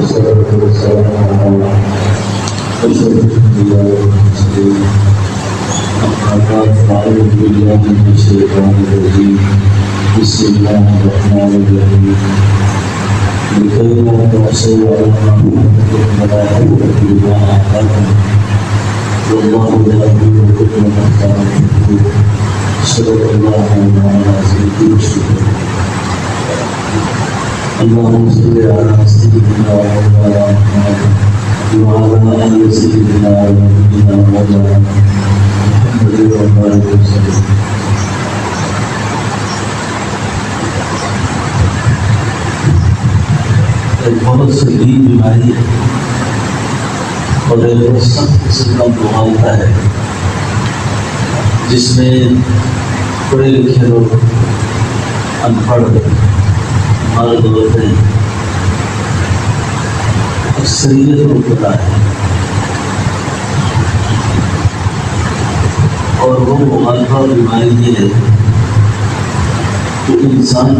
والصلاة والسلام على أشرف الأنبياء والمرسلين. أما بعد فأعوذ بالله من الشيطان الرجيم. بسم الله الرحمن الرحيم. لكي لا تعصوا على ما فاتكم ولا تؤمنوا بما أعطاكم والله لا يضل من كان يشرك. صدق الله العظيم. اللهم صل على سيدنا وعلى آل سيدنا ونبينا مولانا محمد وبارك وسلم. ایک بہت شدید بیماری ہے اور ایک سخت قسم کا معاملہ ہے جس میں پڑھے لکھے لوگ ان پڑھ مرد عورتیں اکثریت کو پتہ ہے اور وہ مخالفہ بیماری یہ ہے کہ انسان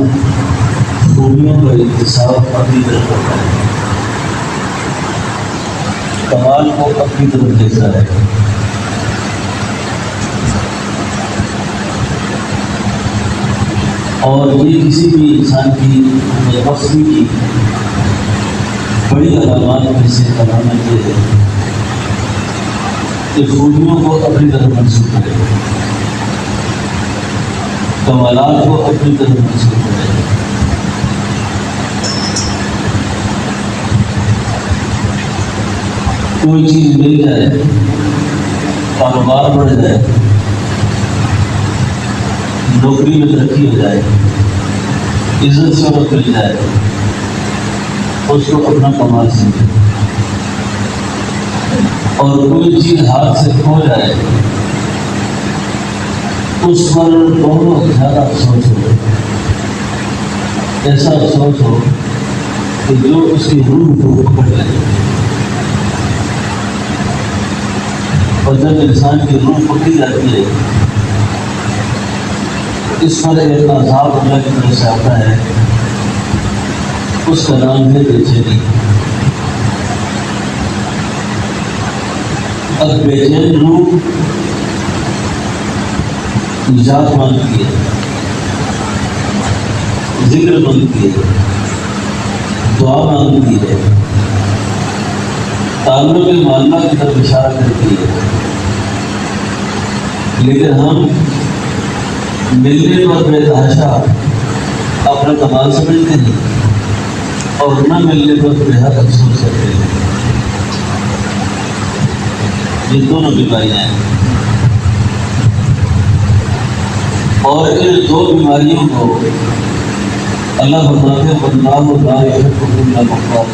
خوبیوں کا اکتساب اپنی طرف کرتا ہے، کمال کو اپنی طرف دیکھتا ہے، اور یہ کسی بھی انسان کی وقفی کی بڑی علامات میں سے علامت یہ ہے کہ خوبیوں کو اپنی طرف منسوخ کرے، کمالات کو اپنی طرف منسوخ کرے۔ کوئی چیز مل جائے، کاروبار بڑھ جائے، نوکری میں ترقی ہو جائے، عزت شہرت مل جائے، اس کو اپنا کمال سمجھے، اور کوئی چیز ہاتھ سے کھو جائے اس پر بہت زیادہ افسوس ہو، ایسا افسوس ہو کہ جو اس کی روح کو پکڑ لے، اور جب انسان کی روح پکڑی جاتی ہے اس پر ایک عذاب اللہ کی طرف سے آتا ہے، اس کا نام ہے بے چینی۔ اب بے چین روح نجات مانگتی ہے، ذکر مانگتی ہے، دعا مانگتی ہے، تعلق معاملہ کی طرف اشارہ کرتی ہے، لیکن ہم ملنے پر بے تحاشا اپنا کمال سمجھتے ہیں اور نہ ملنے پر بےحد افسوس کرتے ہیں۔ یہ دونوں بیماریاں ہیں، اور ان دو بیماریوں کو اللہ فرماتے ہیں واللہ لا یحب کل مختال۔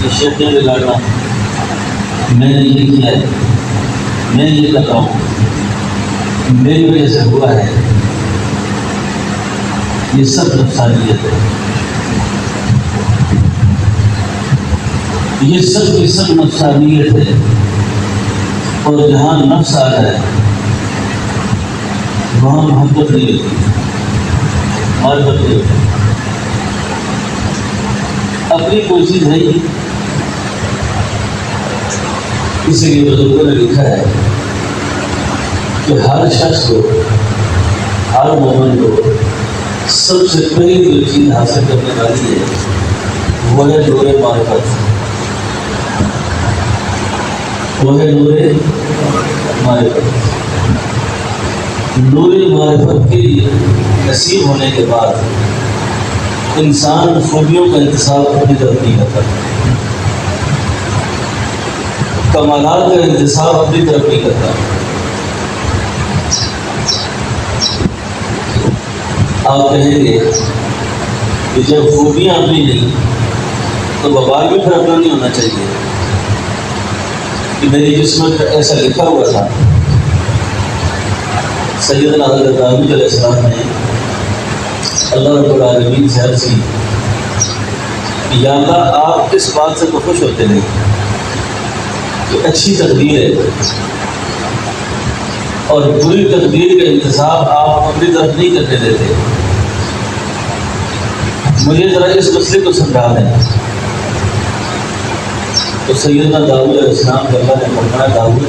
یہ شیخ نے بگاڑنا، میں نے یہ کیا ہے، میں یہ کر رہا ہوں، میری وجہ سے ہوا ہے، یہ سب نفسانیت ہے، یہ سب کی سب نفسانیت ہے، اور جہاں نفس آ جائے وہاں محبت نہیں ہوتی، معرفت نہیں ہوتی۔ اپنی کوئی چیز ہے ہی، اسی لیے بزرگوں نے لکھا ہے کہ ہر شخص کو، ہر مومن کو سب سے پہلی جو چیز حاصل کرنے والی ہے وہ ہے نور معرفت، وہ ہے نور معرفت۔ نور معرفت کے نصیب ہونے کے بعد انسان خوبیوں کا انتصاب اپنی طرف نہیں کرتا، کمالات کا انتصاب اپنی طرف نہیں کرتا۔ آپ کہیں گے کہ جب خوبیاں اپنی نہیں تو وبال بھی پھر اپنا نہیں ہونا چاہیے کہ میری قسمت کا ایسا لکھا ہوا تھا۔ سیدنا حضرت داؤد علیہ السلام نے اللہ رب العالمین سے عرض کی کہ یا اللہ آپ اس بات سے تو خوش ہوتے نہیں کہ اچھی تقدیر ہے اور بری تقدیر کا انتخاب آپ اپنی طرف نہیں کرنے دیتے، مجھے ذرا اس مسئلے کو سمجھا دیں۔ تو سیدنا داؤد علیہ السلام کو اللہ نے فرمایا داؤد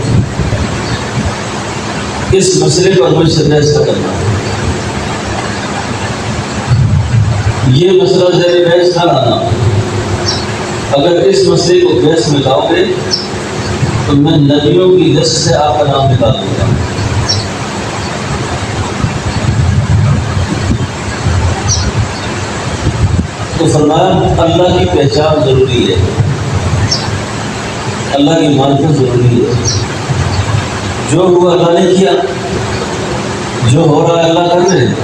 اس مسئلے پر مجھ سے بحث نہ کرنا، یہ مسئلہ ذہن بحث نہ لانا، اگر اس مسئلے کو بحث میں لاؤ گے تو میں نبیوں کی لسٹ سے آپ کا نام نکال دوں گا۔ تو فرمایا اللہ کی پہچان ضروری ہے، اللہ کی معرفت ضروری ہے، جو ہوا اللہ نے کیا، جو ہو رہا ہے اللہ کر رہے ہیں،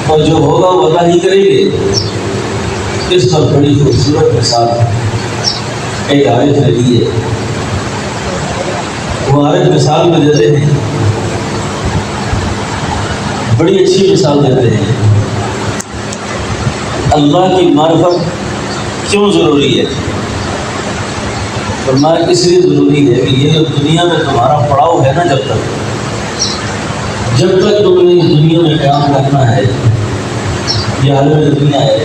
اور جو ہوگا وہ اللہ ہی کریں گے۔ اس پر بڑی خوبصورت مثال ایک عارف نے دی ہے، وہ عارف مثال میں دیتے ہیں، بڑی اچھی مثال دیتے ہیں اللہ کی معرفت کیوں ضروری ہے۔ فرمایا اس لیے ضروری ہے کہ یہ جو دنیا میں تمہارا پڑاؤ ہے نا، جب تک تم نے اس دنیا میں قیام کرنا ہے، یہ عالم دنیا ہے،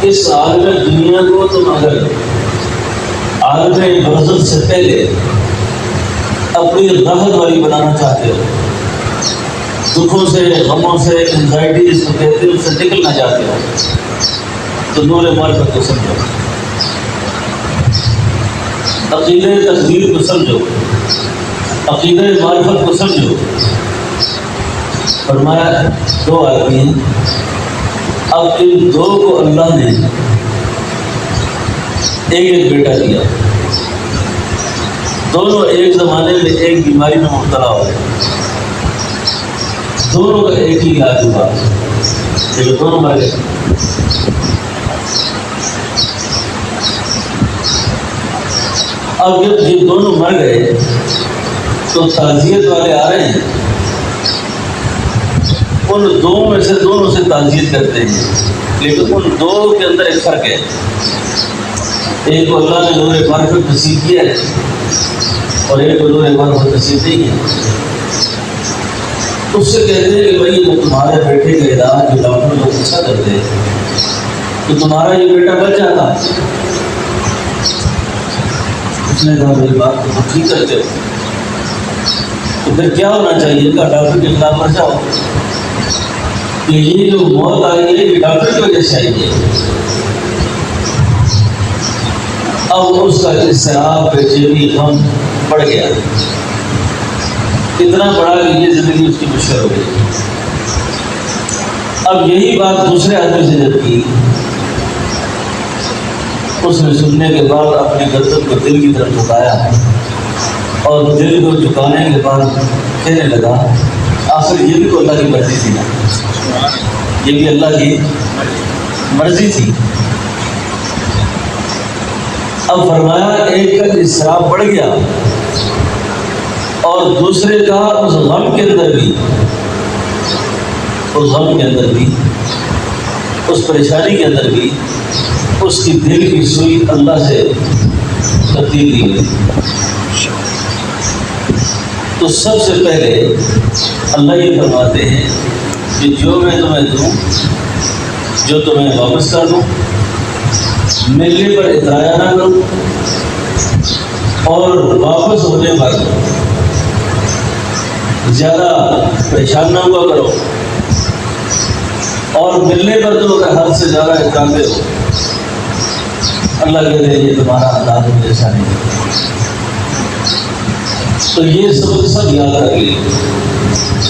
اس عالم دنیا کو تم اگر عالم برزخ سے پہلے اپنی راحت والی بنانا چاہتے ہو، دکھوں سے، غموں سے، انزائٹی جس کو کہتے ہیں، اس سے نکلنا چاہتے ہو، تو نور معرفت کو سمجھو، عقیدہ تقدیر کو سمجھو، عقیدہ معرفت کو سمجھو۔ فرمایا دو آدمی ہیں، اب ان دو کو اللہ نے ایک بیٹا دیا، دونوں ایک زمانے میں ایک بیماری میں مبتلا ہو گئے، دونوں کا ایک ہی علاج ہوا، لیکن دونوں مر گئے۔ اب جب یہ دونوں مر گئے تو تعزیت والے آ رہے ہیں، ان دو میں سے دونوں سے تعزیت کرتے ہیں، لیکن ان دو کے اندر ایک فرق ہے، ایک کو اللہ نے نور معرفت نصیب کیا ہے اور ایک کو نور معرفت نصیب نہیں ہے۔ اس سے کہتے ہیں کہ بھائی میں تمہارے بیٹے کا علاج جو ڈاکٹر لوگ اچھا کرتے ہیں تو تمہارا یہ بیٹا بچ جاتا ہے۔ اس نے کہا میری بات تو ٹھیک کرتے ہو، تو پھر کیا ہونا چاہیے؟ کہ ڈاکٹر کے خلاف مر جاؤ، کہ یہ جو موت آئی ہے یہ ڈاکٹر کی وجہ سے آئی ہے۔ اب اس کا اضطراب، بے چینی، غم بڑھ گیا، اتنا بڑا کہ یہ زندگی اس کی مشکل ہو گئی۔ اب یہی بات دوسرے آدمی سے جب کی، اس نے سننے کے بعد اپنے گردن کو دل کی طرف جھکایا اور دل کو جھکانے کے بعد کہنے لگا آخر یہ بھی تو اللہ کی مرضی تھی نا، یہ بھی اللہ کی مرضی تھی۔ اب فرمایا ایک کا اضطراب بڑھ گیا اور دوسرے کا اس غم کے اندر بھی، اس غم کے اندر بھی، اس پریشانی کے اندر بھی اس کی دل کی سوئی اللہ سے تبدیل کی گئی۔ تو سب سے پہلے اللہ یہ فرماتے ہیں کہ جو میں تمہیں دوں، جو تمہیں واپس کر دوں، ملنے پر اطرایا نہ کروں اور واپس ہونے پر زیادہ پریشان نہ ہوا کرو، اور ملنے پر تم اگر حد سے زیادہ اکرامتے ہو، اللہ کہتے ہیں یہ تمہارا انداز جیسا نہیں۔ تو یہ سب یاد رکھیے،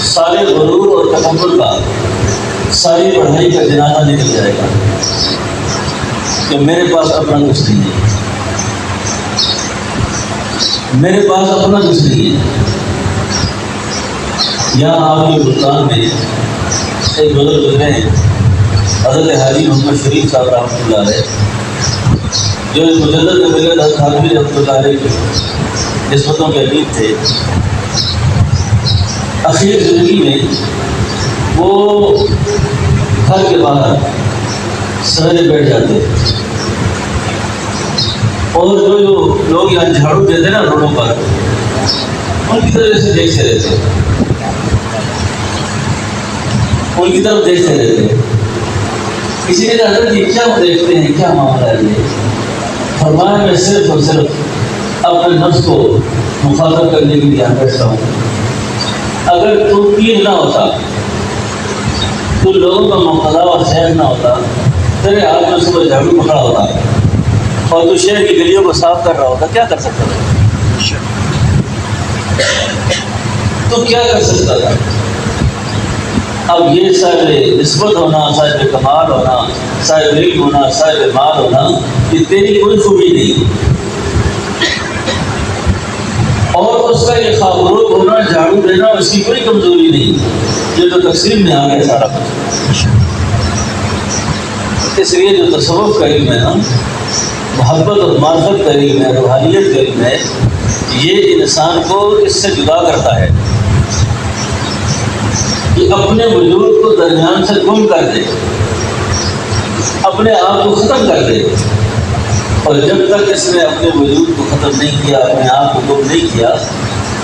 سارے غرور اور تکبر کا، ساری پڑھائی کا جنازہ نکل جائے گا کہ میرے پاس اپنا کچھ نہیں ہے، میرے پاس اپنا کچھ نہیں ہے۔ یہاں آپ کے ملتان میں ایک بزرگ گزرے ہیں، حضرت حاجی محمد شریف صاحب رحمۃ اللہ علیہ، جو اس مجدد ملت حضرت حاجی رحمۃ اللہ علیہ کے نسبتوں کے امیر تھے۔ اخیر زندگی میں وہ گھر کے باہر سہرے بیٹھ جاتے اور جو لوگ یہاں جھاڑو دیتے نا روڈوں پر، ان کی طرف سے دیکھتے رہتے، ان کی طرف دیکھتے رہتے۔ کسی نے کہا حضرت یہ کیا دیکھتے ہیں، کیا معاملہ ہے یہ؟ فرمایا میں صرف اور صرف اپنے نفس کو مخاطب کرنے کے لیے بیٹھتا ہوں. اگر تو پیر نہ ہوتا، تو لوگوں کا مقتدا اور شہر نہ ہوتا، تیرے ہاتھ میں صبح جھاڑو پکڑا ہوتا اور تو شہر کی گلیوں کو صاف کر رہا ہوتا، کیا کر سکتا تھا؟ تو کیا کر سکتا تھا؟ اب یہ صاحب نسبت ہونا، صاحب کمال ہونا، صاحب علم ہونا، صاحب مال ہونا، یہ تیری کوئی خوبی نہیں، اور اس کا یہ خاموش ہونا، جھاڑو دینا، اس کی کوئی کمزوری نہیں. یہ تو تقسیم میں آ گیا سارا کچھ. اس لیے جو تصوف کا علم ہے نا، محبت اور معرفت کا علم ہے، روحانیت کا علم ہے، یہ انسان کو اس سے جدا کرتا ہے کہ اپنے وجود کو درمیان سے گم کر دے، اپنے آپ کو ختم کر دے. اور جب تک اس نے اپنے وجود کو ختم نہیں کیا، اپنے آپ کو گم نہیں کیا،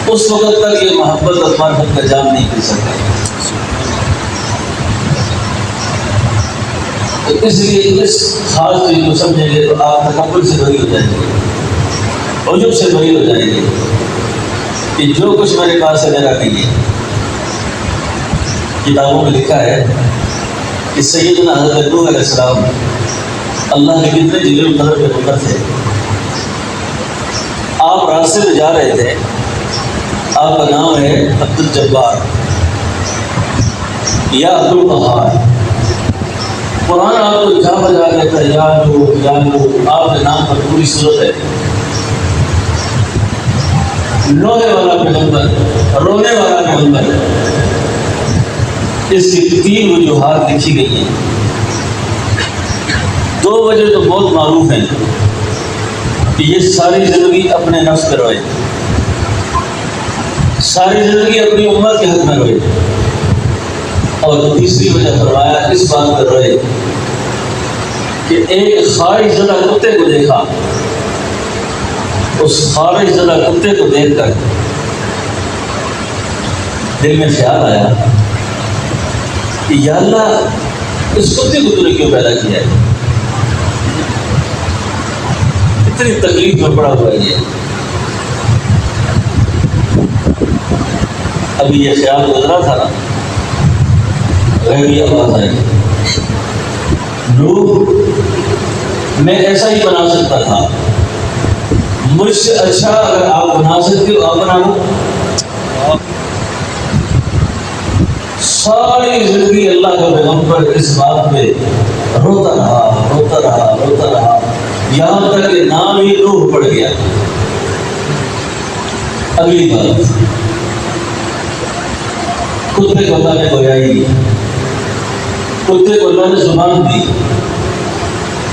اس وقت تک یہ محبت اور معرفت کا جام نہیں پی سکتا. تو اس لیے اس خاص چیز کو سمجھیں گے تو آپ تکبر سے بری ہو جائیں گے، عجب سے بری ہو جائیں گے کہ جو کچھ میرے پاس ہے میرا نہیں ہے. کتابوں میں لکھا ہے کہ سیدنا حضرت نوح علیہ السلام اللہ کے کتنے جلیل قدر کے بندر تھے. آپ راستے میں جا رہے تھے، آپ کا نام ہے عبد الجبار یا عبد القہار. قرآن آپ کو جا بجا کہتا ہے یا لو، آپ کے نام پر پوری صورت ہے. لوہے والا پیغمبر، رونے والا پیغمبر، اس کی 3 وجوہات لکھی گئی ہیں. 2 وجہ تو بہت معروف ہیں کہ یہ ساری زندگی اپنے نفس پہ روئے، ساری زندگی اپنی امت کے حق میں روئے. اور تیسری وجہ فرمایا اس بات پر روئے کہ ایک خارج زدہ کتے کو دیکھا. اس خارج زدہ کتے کو دیکھ کر دل میں خیال آیا کہ یا اللہ اس کتے کو تو نے کیوں پیدا کیا ہے؟ اتنی تکلیف میں پڑا ہوا ہے. ابھی یہ خیال گزرا تھا نا، غیبی آواز آئی، نوح میں ایسا ہی بنا سکتا تھا، مجھ سے اچھا اگر آپ بنا سکتے ہو آپ بناؤ. ساری زندگی اللہ کا پیغمبر اس بات پہ روتا رہا، یہاں تک کہ نام ہی نوح پڑ گیا. اگلی بات، کتے کو اللہ نے گویائی، کتے کو اللہ نے زبان دی،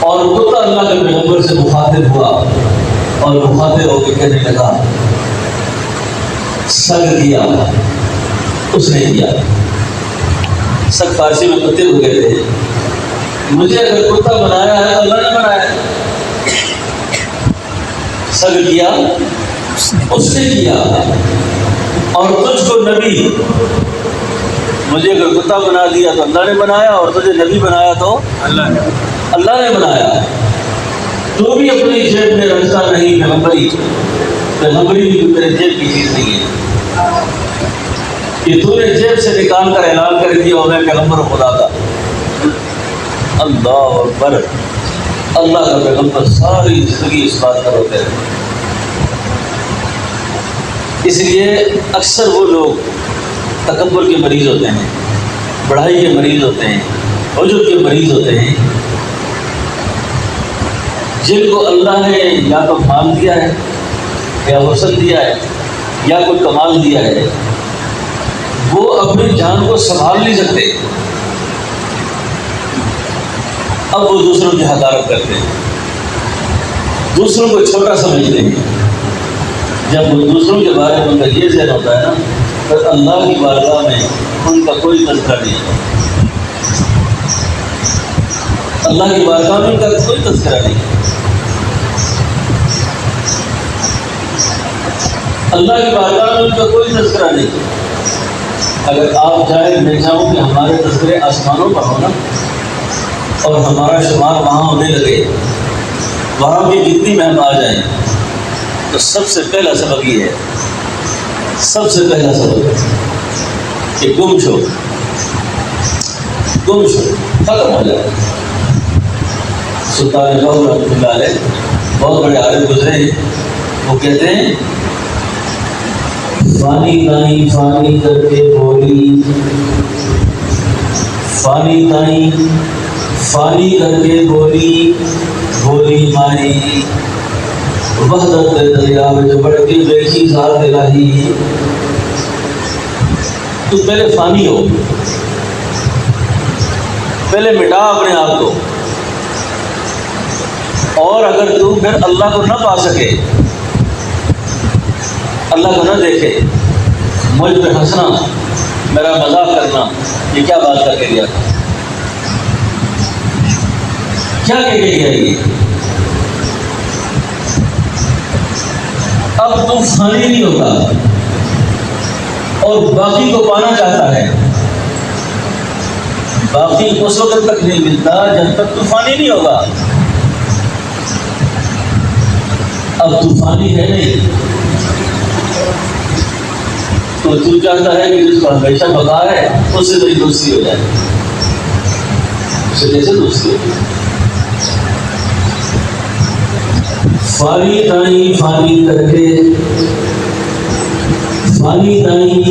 اور کتا اللہ کے پیغمبر سے مخاطب ہوا اور مخاطب ہو کے کہنے لگا سگ دیا. اس نے دیا. سگ فارسی میں کتے کو کہتے ہیں. مجھے اگر کتا بنایا ہے تو اللہ نے بنایا ہے. سگ کیا اس نے کیا. اور تجھ کو نبی، مجھے اگر کتا بنا دیا تو اللہ نے بنایا، اور تجھے نبی بنایا تو اللہ نے بنایا. تو بھی اپنی جیب میں رکھتا نہیں پیغمبری بھی میرے جیب کی چیز نہیں ہے کہ تو نے جیب سے نکال کر اعلان کر دیا میں پیغمبر خدا کا. اللہ اکبر. اللہ کا پیغمبر ساری زندگی اس بات پر ہوتے رہے. اس لیے اکثر وہ لوگ تکبر کے مریض ہوتے ہیں، بڑھائی کے مریض ہوتے ہیں، عجب کے مریض ہوتے ہیں، جن کو اللہ نے یا تو مال دیا ہے یا حسن دیا ہے یا کوئی کمال دیا ہے، وہ اپنی جان کو سنبھال نہیں سکتے. اب وہ دوسروں کی حقارت کرتے ہیں، دوسروں کو چھوٹا سمجھتے ہیں. جب وہ دوسروں کے بارے میں ان کا یہ ذہن ہوتا ہے نا، تو اللہ کی بارگاہ میں ان کا کوئی تذکرہ نہیں ہے. اللہ کی بارگاہ میں ان کا کوئی تذکرہ نہیں ہے. اللہ کی بارگاہ میں ان کا کوئی تذکرہ نہیں. اگر آپ جائیں، میں چاہوں کہ ہمارے تذکرے آسمانوں پر ہونا، اور ہمارا شمار وہاں ہونے لگے، وہاں بھی جتنی مہم آ جائیں، تو سب سے پہلا سبق یہ ہے، سب سے پہلا سبق کہ گم شو ختم ہو جائے۔ سلطان بہو رحمۃ اللہ علیہ بہت بڑے عالم گزرے ہیں، وہ کہتے ہیں فانی تائیں فانی کر کے بولی، فانی تائیں فانی کر کے بولی، بولی ماری وحدت دریا میں بڑھ کے بیٹھی ذات الہی۔ تو پہلے فانی ہو، پہلے مٹا اپنے آپ کو، اور اگر تو پھر اللہ کو نہ پا سکے، اللہ کو نہ دیکھے، مجھ پہ ہنسنا، میرا مذاق کرنا، یہ کیا بات کر کے گیا تھا، کیا کہہ کے گیا یہ؟ اب تو فانی نہیں ہوتا اور باقی کو پانا چاہتا ہے، باقی اس وقت تک نہیں ملتا جب تک طوفانی نہیں ہوگا۔ اب طوفانی ہے نہیں تو تو چاہتا ہے کہ جس کو ہمیشہ بقا ہے اس سے تیری دوستی ہو جائے، اس سے کیسے دوستی ہو جائے؟ فانی تائیں فانی کر کے، فانی تائیں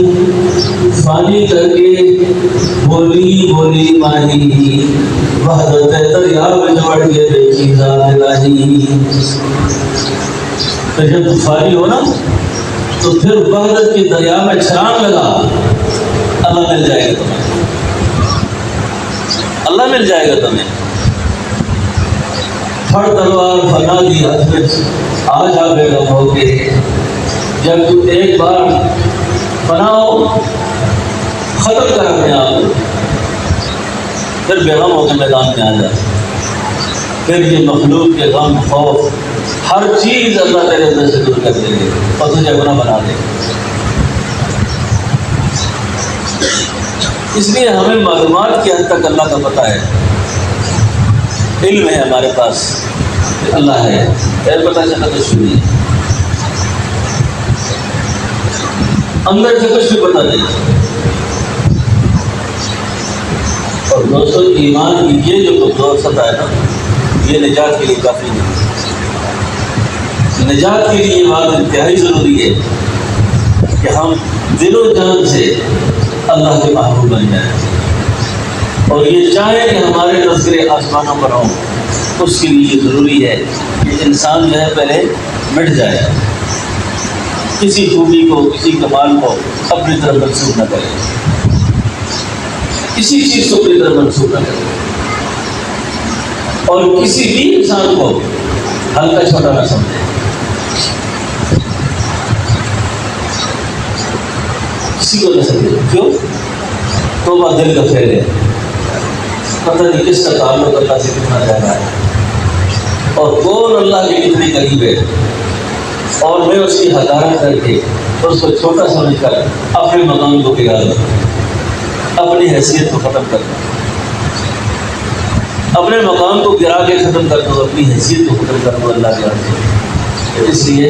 فانی کر کے بولی بولی ماہی وحدت دریا میں بڑھ کے دیکھی ذات الہی۔ تو جب تو فانی ہو نا تو پھر وحدت کی دریا میں چھلانگ لگا، اللہ مل جائے گا تمہیں، اللہ مل جائے گا تمہیں۔ پھڑ تلوار فنا دی ہاتھ میں آ جا بے غم ہو کے، جب تو ایک بار فنا ہو، ختم کر اپنے آپ کو، پھر بے غم ہو کے میدان میں آ جا، پھر یہ مخلوق کے غم خوف ہر چیز اللہ تیرے اندر سے دور کر دیں گے اور تجھے اپنا بنا دیں گے۔ اس لیے ہمیں معلومات کی حد تک اللہ کا پتہ ہے، علم ہے ہمارے پاس کہ اللہ ہے، پھر پتہ چلا تو شروع ہے، اندر سے کچھ بھی پتہ نہیں۔ اور دوستوں ایمان کی یہ جو کمزور ہے نا، یہ نجات کے لیے کافی نہیں، نجات کے لیے یہ بات انتہائی ضروری ہے کہ ہم دل و جان سے اللہ کے محبوب بن جائیں، اور یہ چاہیں کہ ہمارے تذکرے آسمانوں پر ہوں۔ اس کے لیے یہ ضروری ہے کہ انسان جو ہے پہلے مٹ جائے، کسی خوبی کو کسی کمال کو اپنی طرف منسوخ نہ کرے، کسی چیز کو اپنی طرف منسوخ نہ کرے، اور کسی بھی انسان کو ہلکا چھوٹا نہ سمجھے۔ کسی کو نہ سمجھے، کیوں؟ توبہ دل کا فعل ہے، پتہ نہیں کس کا تعلق اللہ سے کتنا زیادہ ہے، اور کون اللہ کے کتنے قریب ہے، اور میں اس کی حقارت کر کے اس کو چھوٹا سمجھ کر اپنے مقام کو گرا دوں، اپنی حیثیت کو ختم کر دوں، اپنے مقام کو گرا کے ختم کر دوں، اپنی حیثیت کو ختم کر دوں اللہ کے آگے۔ اس لیے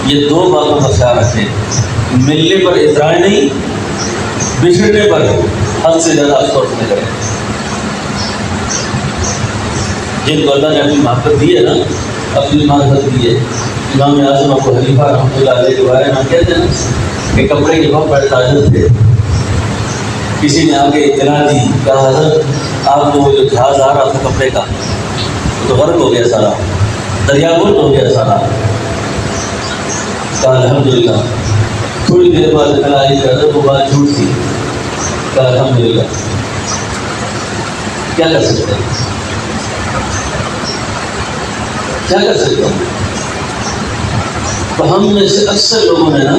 یہ دو باتوں کا خیال رکھیں، ملنے پر اترائے نہیں، بچھڑنے پر حد سے زیادہ افسوس نہ کریں۔ جن کو اللہ نے اپنی محبت دی ہے نا، اپنی معرفت دی ہے، امام اعظم ابو حنیفہ رحمۃ اللہ علیہ کے بارے میں ہم کہتے ہیں کہ کپڑے کے بہت بڑے تاجر تھے۔ کسی نے آ کے اطلاع دی، کہا حضرت آپ کو وہ جو جہاز آ رہا تھا کپڑے کا وہ تو غرق ہو گیا سارا، دریا گرد ہو گیا سارا۔ کہا الحمدللہ۔ تھوڑی دیر بعد اطلاع آئی کہ حضرت وہ بات جھوٹ تھی۔ کہا الحمدللہ۔ کیا کر سکتے ہیں، کیا کر سکتے ہیں؟ تو ہم میں سے اکثر لوگوں نے نا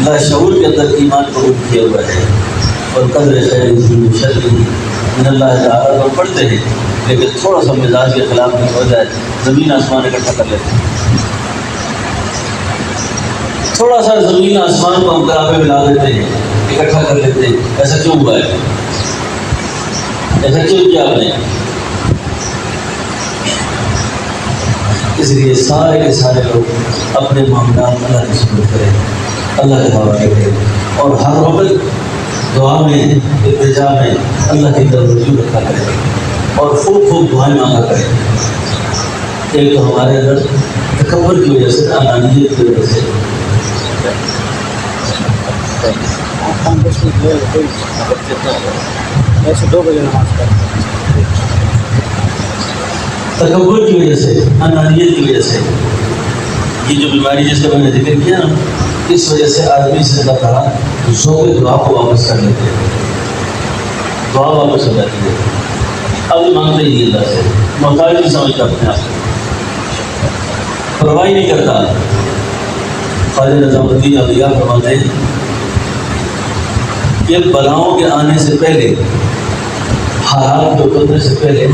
لاشعور کے اندر ایمان قبول کیا ہوا ہے، اور قدر خیر شر من اللہ تعالیٰ کو پڑھتے ہیں، لیکن تھوڑا سا مزاج کے خلاف نہیں ہو جائے زمین آسمان اکٹھا کر لیتے ہیں، تھوڑا سا زمین آسمان کو ہم کعبے میں لا دیتے ہیں، اکٹھا کر لیتے ہیں۔ ایسا کیوں ہوا ہے؟ ایسا کیوں کیا آپ نے؟ اس لیے سارے کے سارے لوگ اپنے معاملات اللہ کی سپرد کریں، اللہ کے حوالے کریں، اور ہر وقت دعا میں التجا میں اللہ کی طرف رجوع رکھا کریں اور خوب خوب دعائیں مانگا کریں۔ ایک تو ہمارے اندر تکبر کی وجہ سے، انانیت کی وجہ سے تکبر کی وجہ سے، انانیت کی وجہ سے، یہ جو بیماری جس کا میں نے ذکر کیا نا، اس وجہ سے آدمی سے اللہ تعالیٰ ذوق دعا کو واپس کر لیتے ہیں، دعا واپس ہو جاتی ہے، اب مانگتے ہی اللہ سے، محتاج نہیں سمجھتا اپنے آپ کو، پرواہ نہیں کرتا۔ خواجہ نظام الدین اولیاء فرماتے ہیں کہ بلاؤں کے آنے سے پہلے، حالات کے اترنے سے پہلے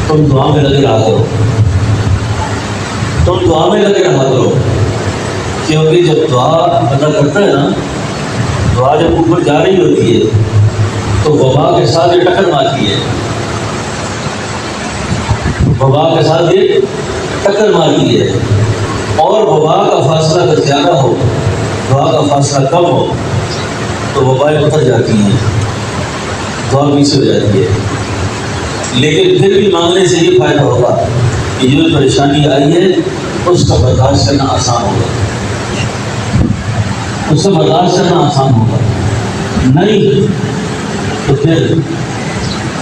تم دعا میں لگے رہا کرو، تم دعا میں لگے رہا کرو، کیونکہ جب دعا بندہ کرتا ہے نا، دعا جب اوپر جا رہی ہوتی ہے تو وبا کے ساتھ یہ ٹکر مارتی ہے، وبا کے ساتھ یہ ٹکر مارتی ہے، اور وبا کا فاصلہ اگر زیادہ ہو، دعا کا فاصلہ کم ہو تو وبائیں اتر جاتی ہیں، دعا پیچھے ہو جاتی ہے۔ لیکن پھر بھی مانگنے سے یہ فائدہ ہوگا کہ جو پریشانی آئی ہے اس کا برداشت کرنا آسان ہوگا، اس کا برداشت کرنا آسان ہوگا، نہیں تو پھر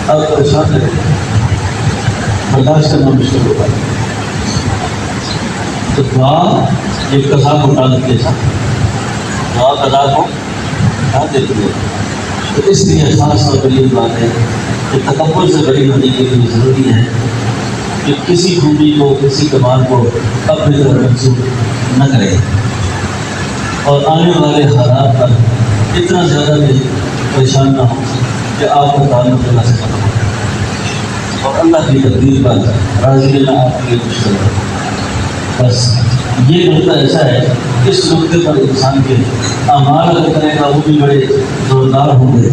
اب پریشان رہے، برداشت کرنا مشکل ہوگا۔ تو دعا ایک قضا کو ٹال دیتی ہے، دعا قضا کو ٹال دیتی ہے۔ تو اس لیے خاص طور پر یہ بات ہے کہ تکبر سے بڑی ہونے کے لیے ضروری ہے کہ کسی خوبی کو، کسی کمال کو اپنی طرف منسوخ نہ کرے، اور آنے والے حالات پر اتنا زیادہ بھی پریشان نہ ہو کہ آپ کا تعلق اللہ سے ختم ہو، اور اللہ کی تقدیر پر راضی رہنا آپ کے لیے مشکل ہے۔ بس یہ نقطہ ایسا ہے، اس نقطے پر انسان کے اعمال اگر کرے گا وہ بھی بڑے زوردار ہوں گے،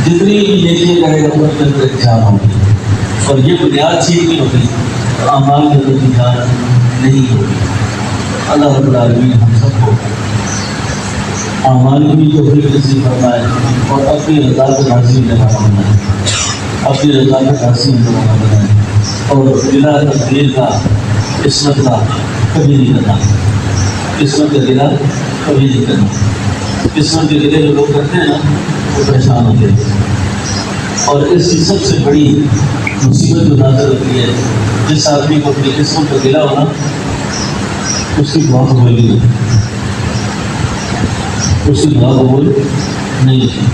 جتنی بھی نیکیاں کرے گا ان کے اندر جان ہوگی، اور یہ بنیاد ٹھیک نہیں ہوگی تو اعمال کے اندر جان نہیں ہوگی۔ اللہ رب العالمین ہم سب کو اعمال کی توفیق نصیب فرمائے، اور اپنی رضا کو راضی ہونے والا بنائے، اپنی رضا کو راضی ہونے والا بنائے، اور بلا تقدیر کا، قسمت کا کبھی نہیں کرنا، قسمت کا گلا کبھی نہیں کرنا۔ قسمت کے گلے جو لوگ کرتے ہیں نا وہ پریشان ہوتے ہیں، اور اس کی سب سے بڑی مصیبت جو نازل ہوتی ہے، جس آدمی کو اپنی قسمت کا گلا ہونا، اس کی دعا قبول نہیں ہوتی، اس کی دعا قبول نہیں ہوتی۔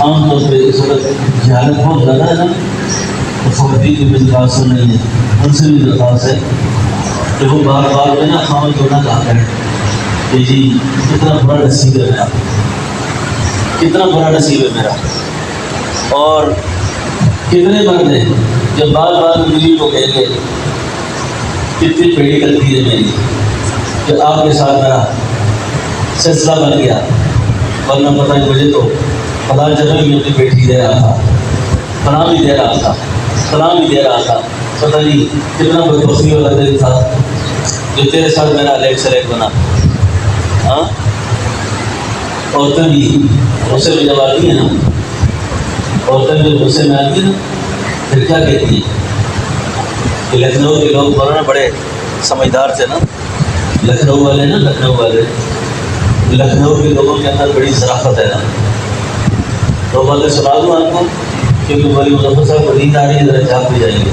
عام طور پہ اس وقت جہالت بہت زیادہ ہے نا، تو خواتین کی میری بات سن رہی ہے، ان سے بھی درخواست ہے کہ وہ بار بار میں نا خامد کو نہ کہا کریں کہ جی کتنا بڑا نصیب ہے میرا، کتنا بڑا نصیب ہے میرا، اور کتنے مرد ہیں جب بار بار بیوی کو کہیں گے کتنی پیڑی کرتی ہے میری کہ آپ کے ساتھ میرا سلسلہ بن گیا، ورنہ پتہ نہیں مجھے تو فلاں جگہ بھی اپنی بیٹی دے رہا تھا، فلاں بھی دے رہا تھا، فلاں بھی دے رہا تھا، پتہ نہیں کتنا بدبختی والا دن تھا جو تیرے ساتھ میرا الیکٹ سلیکٹ بنا۔ ہاں، عورتیں بھی غصے میں جب آتی ہیں نا، عورتیں بھی غصے میں آتی ہیں نا، پھر کیا کہتی ہیں کہ لکھنؤ کے لوگ بولنا بڑے سمجھدار تھے نا، لکھنؤ والے نا، لکھنؤ والے، لکھنؤ کے لوگوں کے اندر بڑی ظرافت ہے نا۔ تو باتیں سنا دوں آپ کو، کیونکہ بڑی مظفر صاحب کو نیند آ رہی ہے، ذرا جاگ بھی جائیں گے،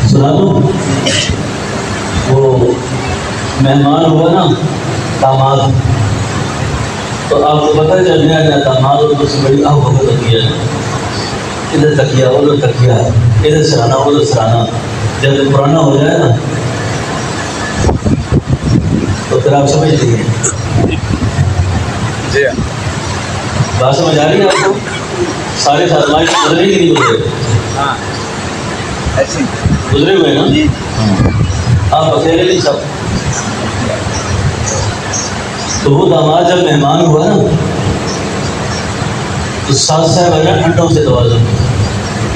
سنا دوں۔ وہ مہمان ہوا نا داماد، تو آپ کو پتہ ہے جب نیا نیا داماد ہو تو اس سے بڑی آہ بھگت ہوتی ہے، ادھر تکیا ادھر تکیا، ادھر سرانا ادھر سرانا۔ جب پرانا ہو جائے نا تو پھر آپ سمجھ لیجیے، جی بات سمجھ آ رہی ہے آپ کو؟ سارے آزمائش گزرے کہ نہیں گزرے؟ ہاں ایسے گزرے ہوئے نا، آپ اکیلے نہیں سب۔ تو وہ داماد جب مہمان ہوا نا تو ساس صاحب ہے نا ٹھنڈوں سے توازن